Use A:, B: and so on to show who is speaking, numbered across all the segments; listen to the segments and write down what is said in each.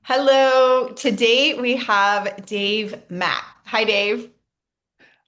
A: Hello. Today we have Dave Matt. Hi, Dave.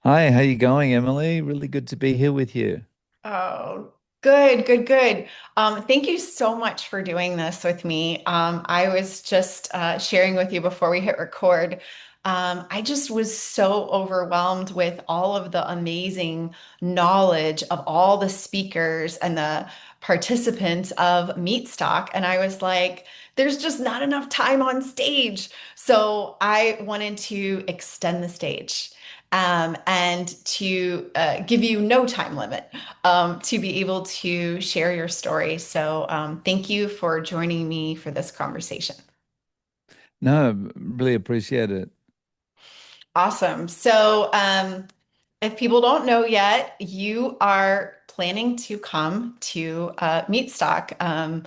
B: Hi, how you going, Emily? Really good to be here with you.
A: Oh, good, good, good. Thank you so much for doing this with me. I was just sharing with you before we hit record. I just was so overwhelmed with all of the amazing knowledge of all the speakers and the participants of Meatstock. And I was like, there's just not enough time on stage. So I wanted to extend the stage and to give you no time limit to be able to share your story. So, thank you for joining me for this conversation.
B: No, really appreciate it.
A: Awesome. So, if people don't know yet, you are planning to come to Meatstock. I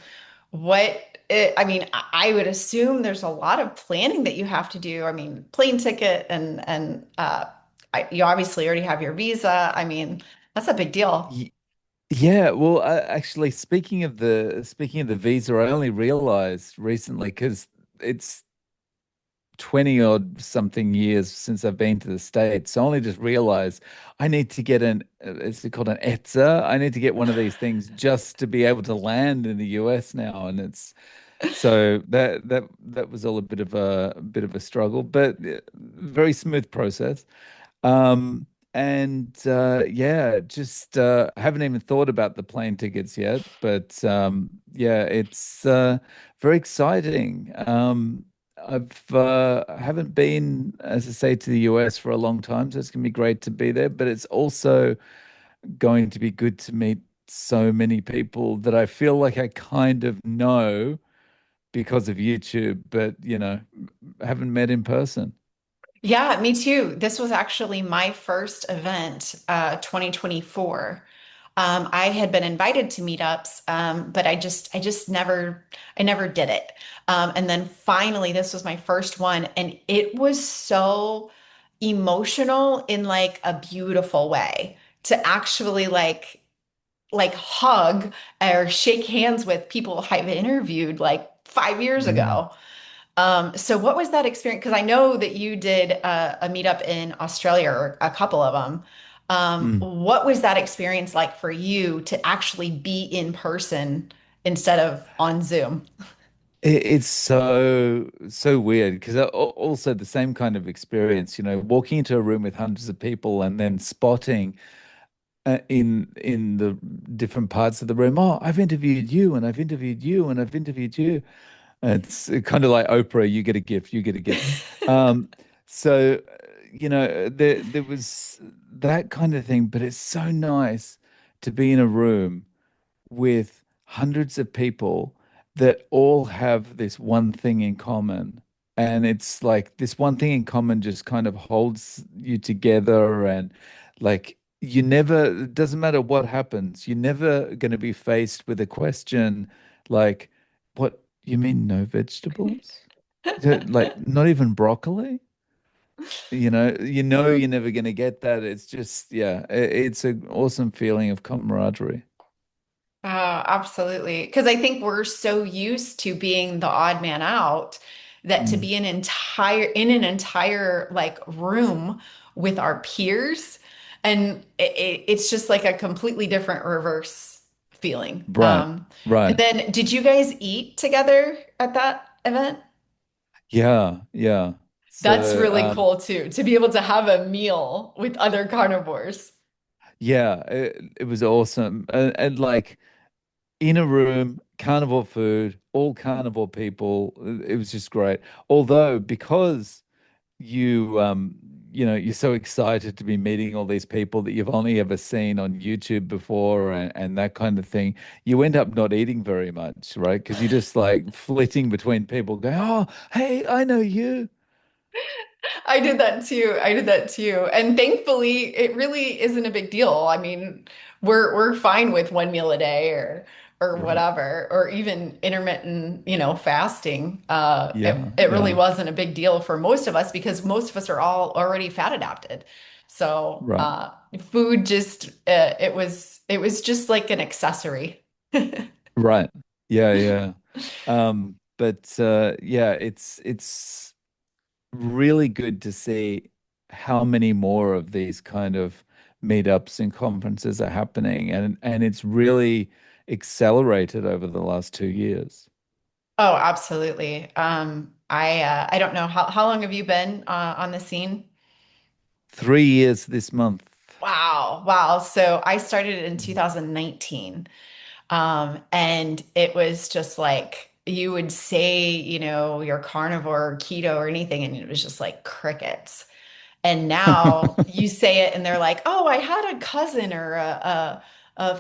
A: mean, I would assume there's a lot of planning that you have to do. I mean, plane ticket and you obviously already have your visa. I mean, that's a big deal.
B: Y Yeah, well, actually, speaking of the visa, I only realized recently because it's 20 odd something years since I've been to the States. So I only just realized I need to get is it called an ETSA? I need to get one of these things just to be able to land in the US now, and it's so that was all a bit of a struggle, but very smooth process. And yeah, just haven't even thought about the plane tickets yet, but yeah, it's very exciting. Haven't been, as I say, to the US for a long time, so it's gonna be great to be there. But it's also going to be good to meet so many people that I feel like I kind of know because of YouTube, but haven't met in person.
A: Yeah, me too. This was actually my first event, 2024. I had been invited to meetups, but I never did it. And then finally, this was my first one, and it was so emotional in like a beautiful way to actually like hug or shake hands with people I've interviewed like 5 years
B: Yeah.
A: ago. So what was that experience? Because I know that you did a meetup in Australia or a couple of them.
B: Mm.
A: What was that experience like for you to actually be in person instead of on Zoom?
B: It's so weird because also the same kind of experience, walking into a room with hundreds of people and then spotting in the different parts of the room. Oh, I've interviewed you, and I've interviewed you, and I've interviewed you. It's kind of like Oprah. You get a gift. You get a gift. Um, so there was that kind of thing, but it's so nice to be in a room with hundreds of people that all have this one thing in common. And it's like this one thing in common just kind of holds you together. And like, it doesn't matter what happens, you're never going to be faced with a question like, what, you mean no vegetables? Like, not even broccoli? You're never going to get that. It's just, yeah, it's an awesome feeling of camaraderie.
A: Oh, absolutely. Because I think we're so used to being the odd man out that to
B: Mm.
A: be in an entire like room with our peers, and it's just like a completely different reverse feeling.
B: Right,
A: And
B: right.
A: then did you guys eat together at that event?
B: Yeah, yeah.
A: That's
B: So,
A: really cool too, to be able to have a meal with other carnivores.
B: yeah, it was awesome. And like in a room, carnivore food, all carnivore people, it was just great. Although, because you're so excited to be meeting all these people that you've only ever seen on YouTube before and that kind of thing, you end up not eating very much, right? Because you're just like flitting between people going, oh, hey, I know you.
A: I did that too. I did that too. And thankfully, it really isn't a big deal. I mean, we're fine with one meal a day or
B: Right.
A: whatever, or even intermittent, fasting.
B: Yeah,
A: It really
B: yeah.
A: wasn't a big deal for most of us because most of us are all already fat adapted. So,
B: Right.
A: food just it was just like an accessory.
B: Right. Yeah, yeah. But yeah, it's really good to see how many more of these kind of meetups and conferences are happening, and it's really accelerated over the last 2 years.
A: Oh, absolutely. I don't know how long have you been on the scene?
B: 3 years this month.
A: Wow, wow. So I started in 2019. And it was just like you would say, you're carnivore or keto or anything, and it was just like crickets. And now you say it and they're like, oh, I had a cousin or a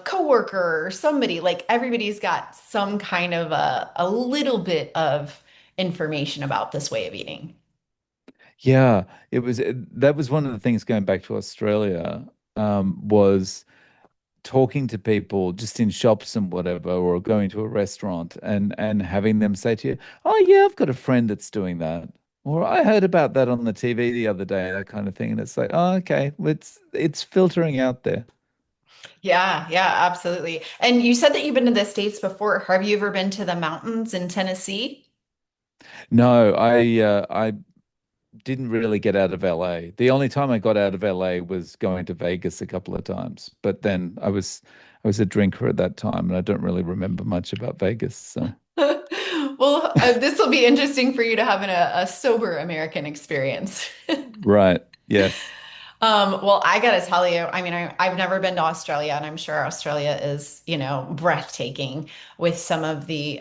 A: coworker or somebody. Like everybody's got some kind of a little bit of information about this way of eating.
B: Yeah, that was one of the things going back to Australia, was talking to people just in shops and whatever, or going to a restaurant and having them say to you, "Oh yeah, I've got a friend that's doing that," or "I heard about that on the TV the other day," that kind of thing. And it's like, "Oh, okay, well, it's filtering out there."
A: Yeah, yeah, absolutely. And you said that you've been to the States before. Have you ever been to the mountains in Tennessee?
B: No, I didn't really get out of LA. The only time I got out of LA was going to Vegas a couple of times, but then I was a drinker at that time, and I don't really remember much about Vegas. So
A: Well, this will be interesting for you to have a sober American experience.
B: right, yes.
A: Well, I gotta tell you, I mean, I've never been to Australia, and I'm sure Australia is, breathtaking with some of the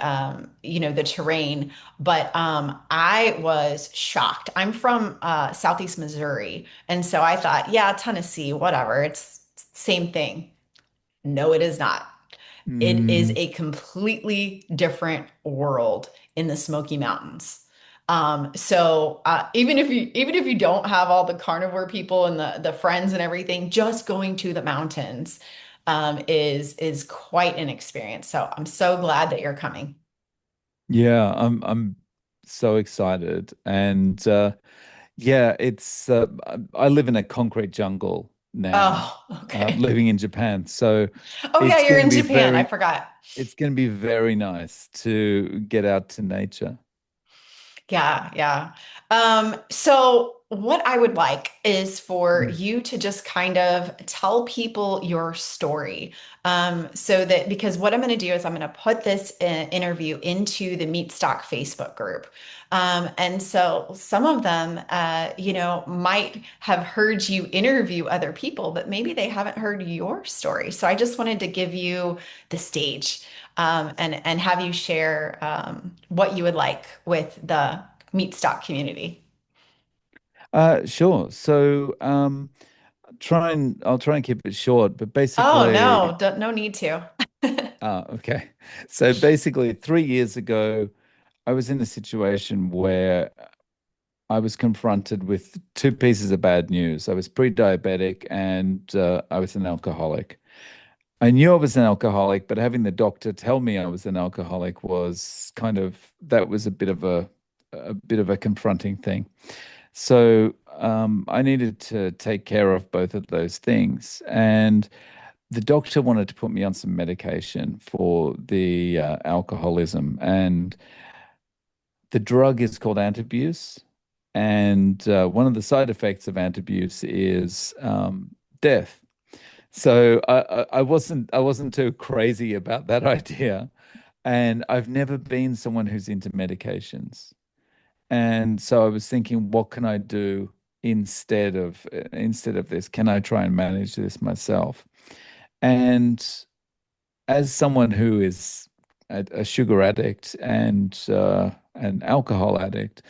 A: terrain. But I was shocked. I'm from Southeast Missouri, and so I thought, yeah, Tennessee, whatever, it's same thing. No, it is not. It is
B: Mm,
A: a completely different world in the Smoky Mountains. So even if you don't have all the carnivore people and the friends and everything, just going to the mountains is quite an experience. So I'm so glad that you're coming.
B: yeah, I'm so excited. And yeah, it's I live in a concrete jungle now,
A: Oh, okay.
B: living in Japan. So
A: Oh yeah,
B: it's
A: you're
B: going to
A: in
B: be
A: Japan. I
B: very
A: forgot.
B: it's going to be very nice to get out to nature.
A: Yeah, yeah. So what I would like is for
B: Mm.
A: you to just kind of tell people your story. So that because what I'm going to do is I'm going to put this interview into the Meatstock Facebook group. And so some of them, might have heard you interview other people, but maybe they haven't heard your story. So I just wanted to give you the stage and have you share what you would like with the meat stock community.
B: Sure. So I'll try and keep it short, but
A: Oh
B: basically,
A: no, no need to.
B: okay. So basically, 3 years ago, I was in a situation where I was confronted with two pieces of bad news. I was pre-diabetic, and I was an alcoholic. I knew I was an alcoholic, but having the doctor tell me I was an alcoholic was kind of that was a bit of a confronting thing. So I needed to take care of both of those things, and the doctor wanted to put me on some medication for the alcoholism, and the drug is called antabuse, and one of the side effects of antabuse is death. So I wasn't too crazy about that idea, and I've never been someone who's into medications, and so I was thinking, what can I do instead of this? Can I try and manage this myself? And as someone who is a sugar addict and an alcohol addict,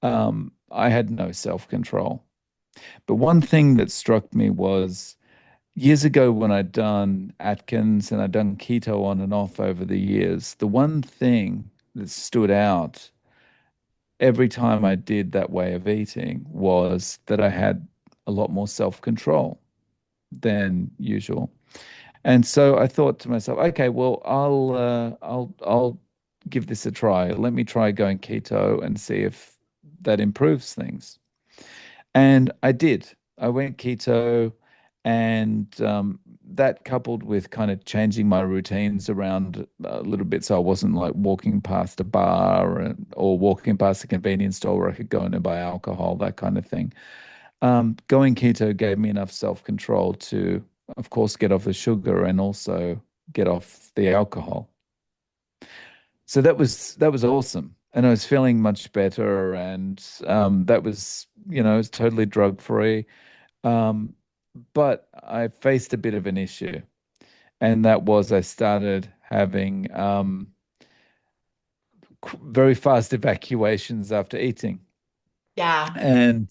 B: I had no self-control. But one thing that struck me was years ago when I'd done Atkins and I'd done keto on and off over the years, the one thing that stood out every time I did that way of eating was that I had a lot more self-control than usual. And so I thought to myself, okay, well, I'll give this a try. Let me try going keto and see if that improves things. And I did. I went keto, and that coupled with kind of changing my routines around a little bit, so I wasn't like walking past a bar or walking past a convenience store where I could go in and buy alcohol, that kind of thing. Going keto gave me enough self-control to, of course, get off the sugar and also get off the alcohol. So that was awesome. And I was feeling much better, and that was, it was totally drug free. Um, but I faced a bit of an issue, and that was I started having very fast evacuations after eating.
A: Yeah.
B: And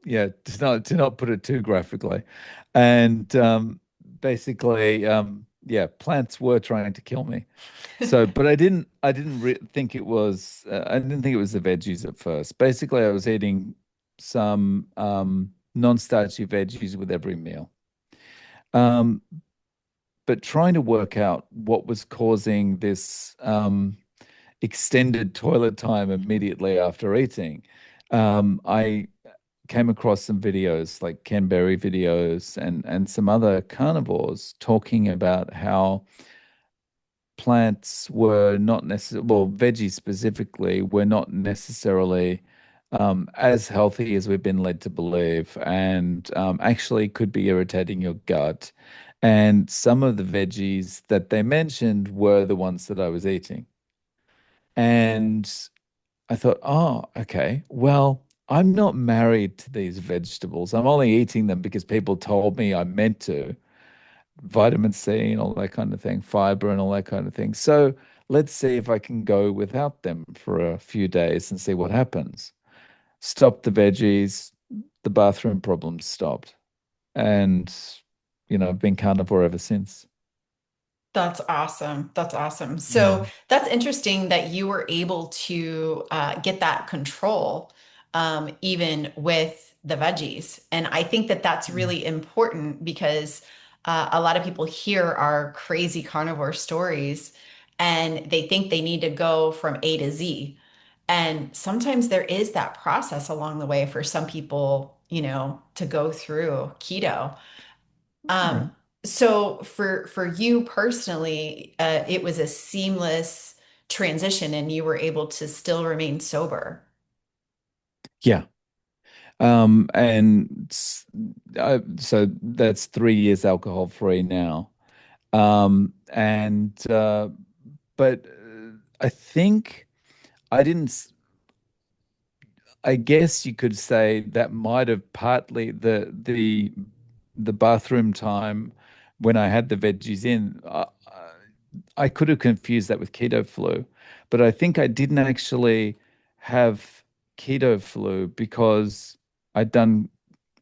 B: yeah, to not put it too graphically, and basically, yeah, plants were trying to kill me. So, but I didn't re think it was, I didn't think it was the veggies at first. Basically, I was eating some non-starchy veggies with every meal. Um, but trying to work out what was causing this extended toilet time immediately after eating, I came across some videos like Ken Berry videos and some other carnivores talking about how plants were not necessarily, well, veggies specifically, were not necessarily as healthy as we've been led to believe, and actually could be irritating your gut. And some of the veggies that they mentioned were the ones that I was eating. And I thought, oh, okay, well, I'm not married to these vegetables. I'm only eating them because people told me I meant to. Vitamin C and all that kind of thing, fiber and all that kind of thing. So let's see if I can go without them for a few days and see what happens. Stop the veggies, the bathroom problems stopped. And, I've been carnivore ever since.
A: That's awesome. That's awesome.
B: Yeah.
A: So that's interesting that you were able to get that control even with the veggies. And I think that that's
B: Mm.
A: really important because a lot of people hear our crazy carnivore stories and they think they need to go from A to Z. And sometimes there is that process along the way for some people, to go through keto.
B: Yeah.
A: Um, so for you personally, it was a seamless transition and you were able to still remain sober.
B: Yeah. So that's 3 years alcohol free now. And but I think I didn't. I guess you could say that might have partly the bathroom time when I had the veggies in. I could have confused that with keto flu, but I think I didn't actually have keto flu because I'd done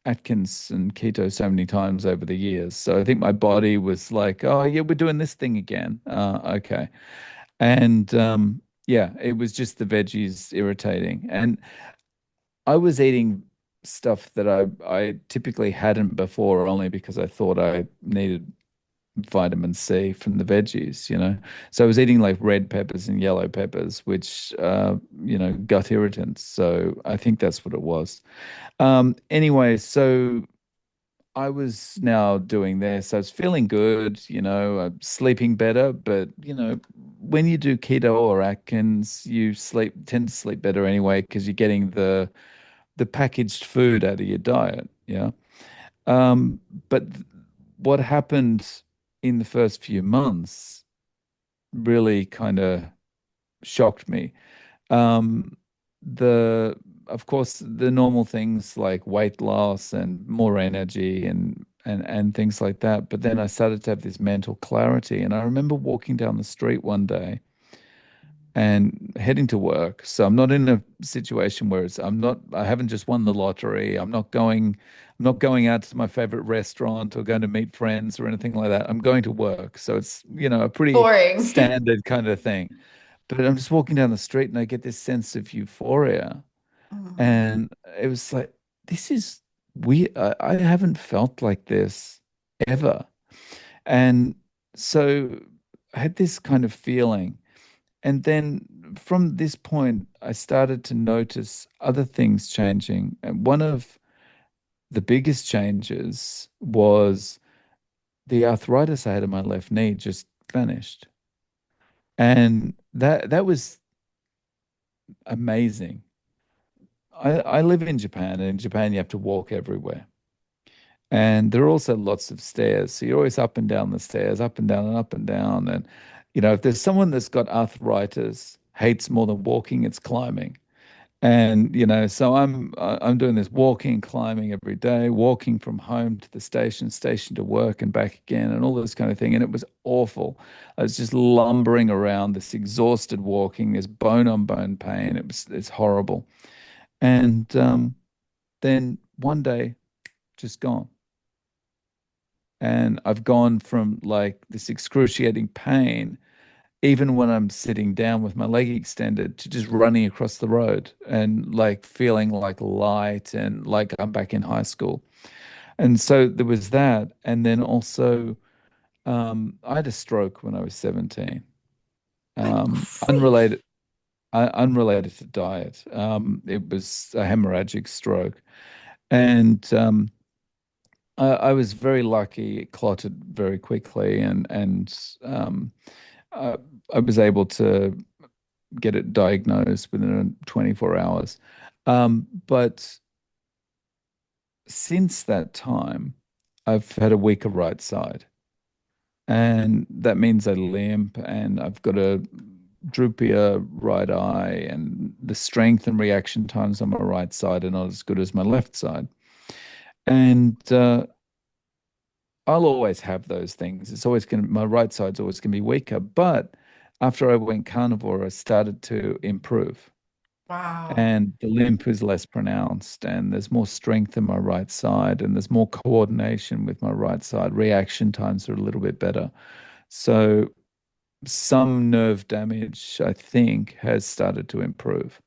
B: Atkins and keto so many times over the years. So I think my body was like, "Oh yeah, we're doing this thing again." Okay, and yeah, it was just the veggies irritating, and I was eating stuff that I typically hadn't before, only because I thought I needed vitamin C from the veggies. So I was eating like red peppers and yellow peppers, which gut irritants. So I think that's what it was. Anyway, so I was now doing this. I was feeling good, sleeping better, but when you do keto or Atkins, you tend to sleep better anyway because you're getting the packaged food out of your diet. Yeah. Um, but what happened in the first few months really kind of shocked me. Um, the, of course, the normal things like weight loss and more energy and things like that. But then I started to have this mental clarity, and I remember walking down the street one day and heading to work. So I'm not in a situation where I haven't just won the lottery. I'm not going out to my favorite restaurant or going to meet friends or anything like that. I'm going to work. So it's, a pretty
A: Boring.
B: standard kind of thing. But I'm just walking down the street and I get this sense of euphoria.
A: Mhm.
B: And it was like, this is weird. I haven't felt like this ever. And so I had this kind of feeling. And then from this point, I started to notice other things changing. And one of the biggest changes was the arthritis I had in my left knee just vanished. And that was amazing. I live in Japan, and in Japan you have to walk everywhere. And there are also lots of stairs. So you're always up and down the stairs, up and down and up and down. And, if there's someone that's got arthritis, hates more than walking, it's climbing. And, so I'm doing this walking, climbing every day, walking from home to the station, station to work and back again, and all this kind of thing. And it was awful. I was just lumbering around, this exhausted walking, this bone on bone pain. It's horrible. And then one day, just gone. And I've gone from like this excruciating pain, even when I'm sitting down with my leg extended, to just running across the road and like feeling like light and like I'm back in high school. And so there was that. And then also, I had a stroke when I was 17.
A: Good
B: Um,
A: grief.
B: unrelated, unrelated to diet. It was a hemorrhagic stroke. And I was very lucky. It clotted very quickly, and uh, I was able to get it diagnosed within 24 hours. But since that time, I've had a weaker right side, and that means I limp, and I've got a droopier right eye, and the strength and reaction times on my right side are not as good as my left side. And I'll always have those things. It's always going to, my right side's always going to be weaker. But after I went carnivore, I started to improve.
A: Wow.
B: And the limp is less pronounced, and there's more strength in my right side, and there's more coordination with my right side. Reaction times are a little bit better. So some nerve damage, I think, has started to improve.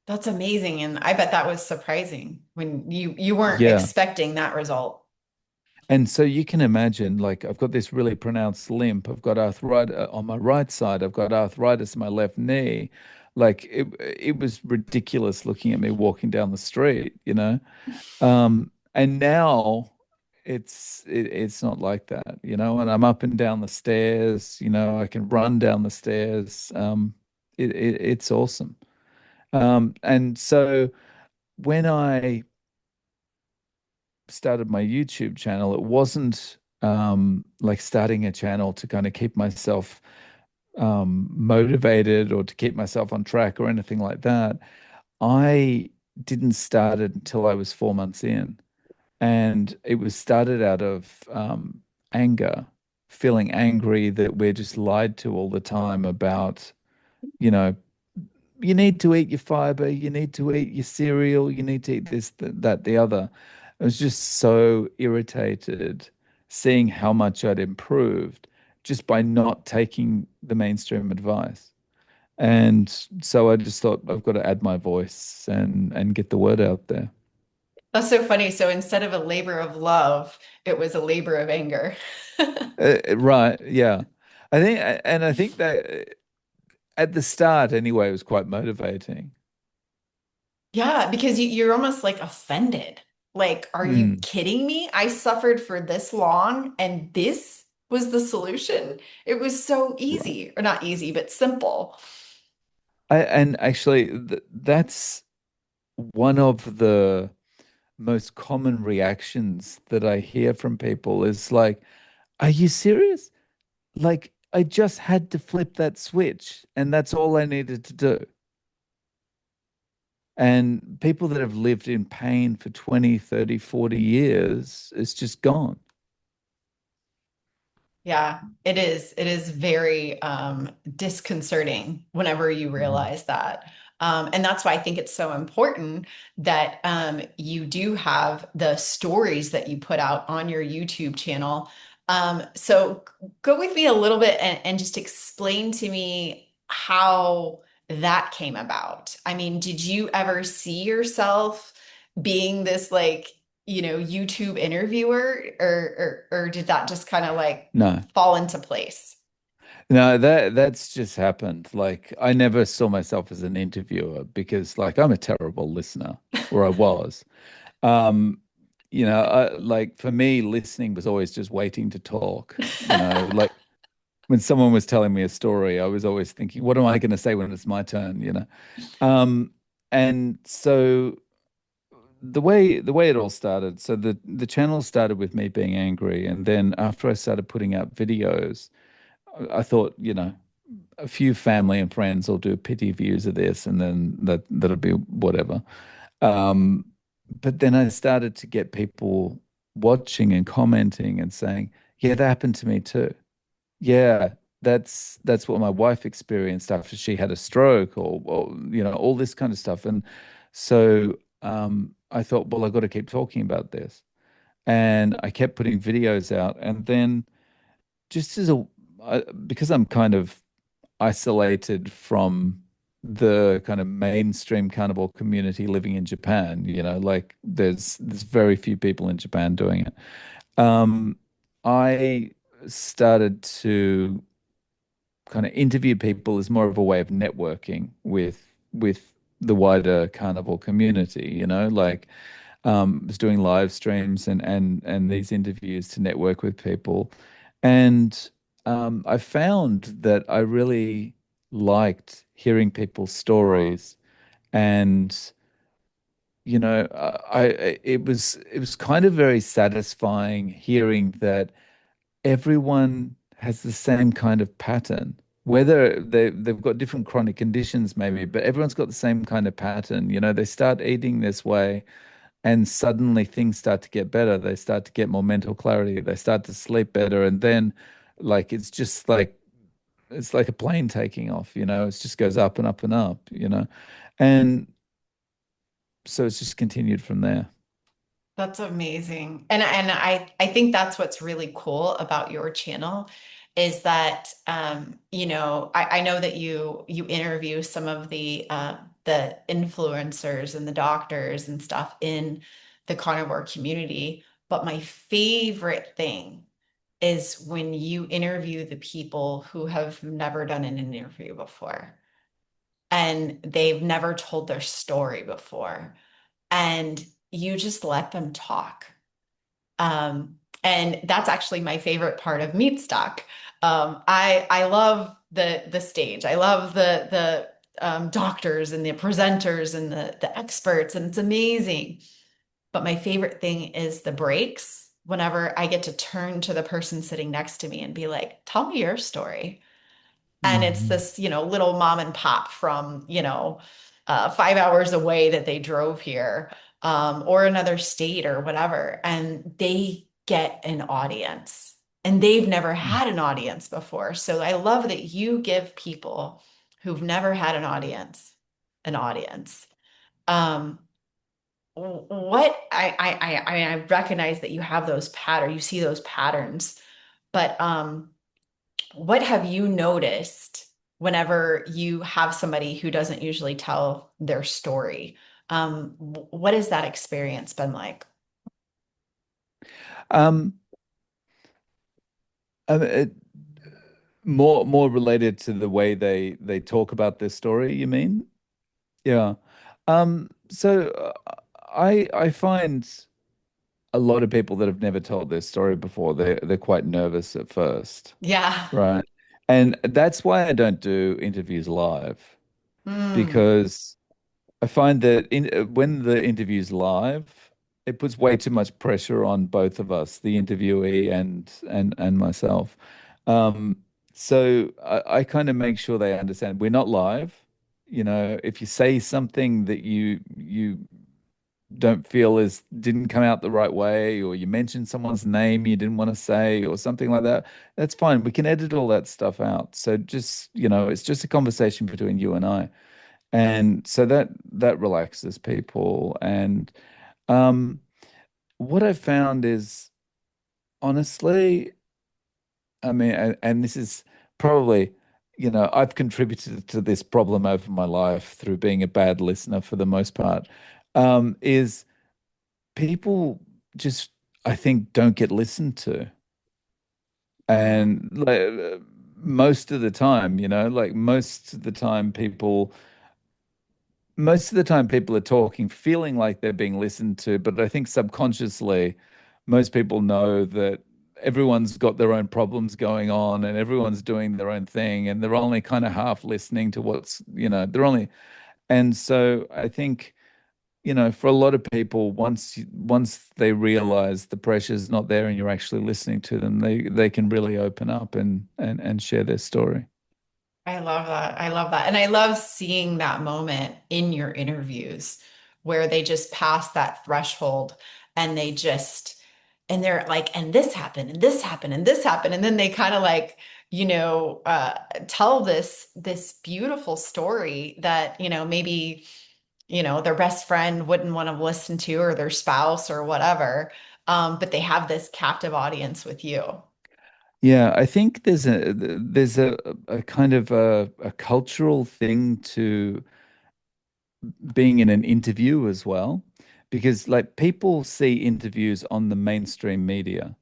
A: That's amazing. And I bet that was surprising when you weren't
B: Yeah.
A: expecting that result.
B: And so you can imagine, like, I've got this really pronounced limp. I've got arthritis on my right side. I've got arthritis in my left knee. Like, it was ridiculous looking at me walking down the street. And now it's not like that. And I'm up and down the stairs. I can run down the stairs. It's awesome. And so when I started my YouTube channel, it wasn't like starting a channel to kind of keep myself motivated or to keep myself on track or anything like that. I didn't start it until I was 4 months in. And it was started out of anger, feeling angry that we're just lied to all the time about, you know, you need to eat your fiber, you need to eat your cereal, you need to eat this, that, the other. I was just so irritated seeing how much I'd improved just by not taking the mainstream advice. And so I just thought I've got to add my voice and get the word out there.
A: That's so funny. So instead of a labor of love, it was a labor of anger.
B: Right, yeah. I think that at the start anyway, it was quite motivating.
A: Yeah, because you're almost like offended. Like, are you
B: Mm,
A: kidding me? I suffered for this long and this was the solution. It was so
B: right.
A: easy, or not easy, but simple.
B: And actually, that's one of the most common reactions that I hear from people is like, "Are you serious? Like, I just had to flip that switch, and that's all I needed to do." And people that have lived in pain for 20, 30, 40 years, it's just gone.
A: Yeah, it is. It is very disconcerting whenever you
B: Mm.
A: realize that. And that's why I think it's so important that you do have the stories that you put out on your YouTube channel. So go with me a little bit and just explain to me how that came about. I mean, did you ever see yourself being this like YouTube interviewer or did that just kind of like
B: No,
A: fall into place?
B: no, that's just happened. Like, I never saw myself as an interviewer because, like, I'm a terrible listener, or I was. Um, like for me, listening was always just waiting to talk. Like when someone was telling me a story, I was always thinking, what am I going to say when it's my turn? Um, and so the way it all started, so the channel started with me being angry, and then after I started putting out videos, I thought, a few family and friends will do pity views of this, and then that'll be whatever. Um, but then I started to get people watching and commenting and saying, "Yeah, that happened to me too. Yeah, that's what my wife experienced after she had a stroke, or all this kind of stuff." And so I thought, well, I've got to keep talking about this, and I kept putting videos out, and then just because I'm kind of isolated from the kind of mainstream carnivore community living in Japan. Like there's very few people in Japan doing it. I started to kind of interview people as more of a way of networking with the wider carnivore community, like was doing live streams and these interviews to network with people. And I found that I really liked hearing people's stories. And it was kind of very satisfying hearing that everyone has the same kind of pattern. Whether they've got different chronic conditions, maybe, but everyone's got the same kind of pattern. They start eating this way, and suddenly things start to get better. They start to get more mental clarity. They start to sleep better, and then, like, it's like a plane taking off. It just goes up and up and up. And so it's just continued from there.
A: That's amazing. And I think that's what's really cool about your channel is that I know that you interview some of the influencers and the doctors and stuff in the carnivore community, but my favorite thing is when you interview the people who have never done an interview before and they've never told their story before and you just let them talk. And that's actually my favorite part of Meatstock. I love the stage. I love the doctors and the presenters and the experts, and it's amazing. But my favorite thing is the breaks. Whenever I get to turn to the person sitting next to me and be like, "Tell me your story." And it's
B: Mhm.
A: this little mom and pop from 5 hours away that they drove here, or another state or whatever, and they get an audience and they've never had an audience before. So I love that you give people who've never had an audience. um what I mean, I recognize that you have those patterns, you see those patterns, but what have you noticed whenever you have somebody who doesn't usually tell their story? What has that experience been like?
B: Um, it, more related to the way they talk about their story, you mean? Yeah. So I find a lot of people that have never told their story before, they're quite nervous at first,
A: Yeah.
B: right? And that's why I don't do interviews live,
A: Mm.
B: because I find that when the interview's live, it puts way too much pressure on both of us, the interviewee and myself. Um, so I kind of make sure they understand we're not live. If you say something that you don't feel is didn't come out the right way, or you mentioned someone's name you didn't want to say, or something like that, that's fine. We can edit all that stuff out. So just, it's just a conversation between you and I. And so that relaxes people. And um, what I've found is, honestly, I mean, and this is probably, I've contributed to this problem over my life through being a bad listener for the most part, is people just, I think, don't get listened to.
A: Mm.
B: And like most of the time, like most of the time, people most of the time people are talking, feeling like they're being listened to, but I think subconsciously, most people know that everyone's got their own problems going on and everyone's doing their own thing, and they're only kind of half listening to they're only, and so I think, for a lot of people, once they realize the pressure's not there and you're actually listening to them, they can really open up and share their story.
A: I love that. I love that. And I love seeing that moment in your interviews where they just pass that threshold and and they're like, and this happened, and this happened, and this happened. And then they kind of like, tell this beautiful story that, maybe, their best friend wouldn't want to listen to, or their spouse or whatever. But they have this captive audience with you.
B: Yeah, I think there's a kind of a cultural thing to being in an interview as well, because like people see interviews on the mainstream media.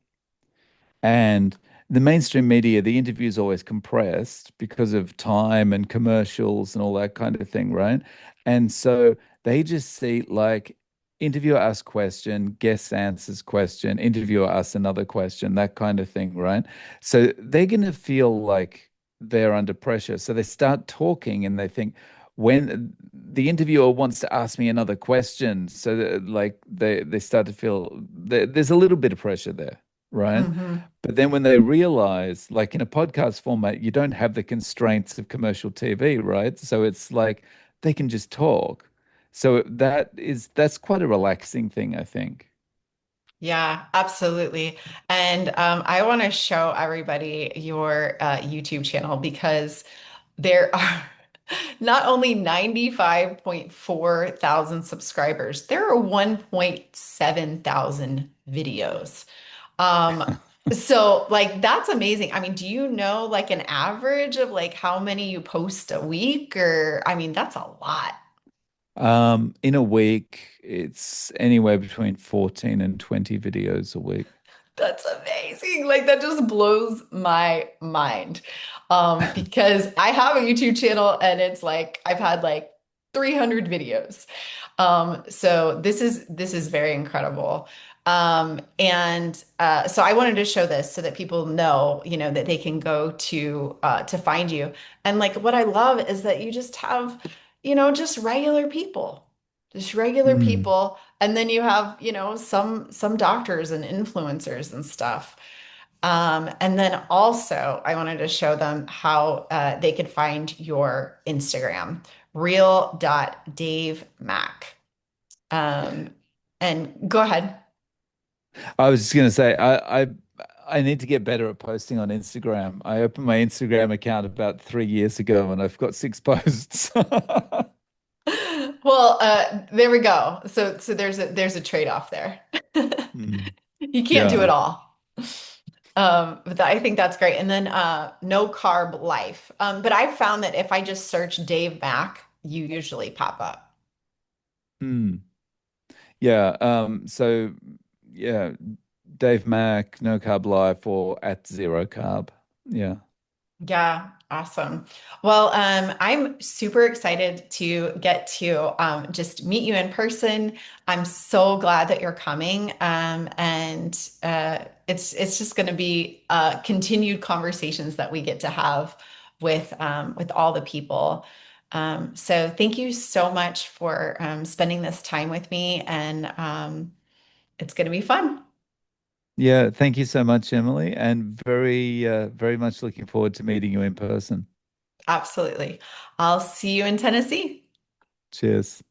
B: And the mainstream media, the interview is always compressed because of time and commercials and all that kind of thing, right? And so they just see like interviewer asks question, guest answers question, interviewer asks another question, that kind of thing, right? So they're going to feel like they're under pressure. So they start talking and they think, when the interviewer wants to ask me another question, so that, like they start to feel there's a little bit of pressure there, right?
A: Hmm.
B: But then when they realize, like in a podcast format, you don't have the constraints of commercial TV, right? So it's like they can just talk. So that's quite a relaxing thing, I think.
A: Yeah, absolutely. And I want to show everybody your YouTube channel because there are not only 95.4 thousand subscribers, there are 1.7 thousand videos. Um, so like that's amazing. I mean, do you know like an average of like how many you post a week? Or I mean, that's a lot.
B: In a week, it's anywhere between 14 and 20 videos a week.
A: That's amazing. Like that just blows my mind. Because I have a YouTube channel and it's like I've had like 300 videos. So this is very incredible. And so I wanted to show this so that people know, that they can go to find you. And like what I love is that you just have, just regular people. Just regular
B: Mm.
A: people. And then you have, some doctors and influencers and stuff. And then also, I wanted to show them how they could find your Instagram, real.davemac. Um, and go ahead.
B: I was just gonna say, I need to get better at posting on Instagram. I opened my Instagram account about 3 years ago, and I've got 6 posts.
A: Well, there we go. So there's a trade-off there.
B: Mm.
A: You can't do it
B: Yeah.
A: all. I think that's great. And then No Carb Life. But I've found that if I just search Dave Mack, you usually pop up.
B: Mm. Yeah. So yeah, Dave Mack, No Carb Life, or at Zero Carb. Yeah.
A: Yeah, awesome. Well, I'm super excited to get to just meet you in person. I'm so glad that you're coming, and it's just going to be continued conversations that we get to have with all the people. So thank you so much for spending this time with me, and it's going to be fun.
B: Yeah. Thank you so much, Emily, and very much looking forward to meeting you in person.
A: Absolutely. I'll see you in Tennessee.
B: Cheers.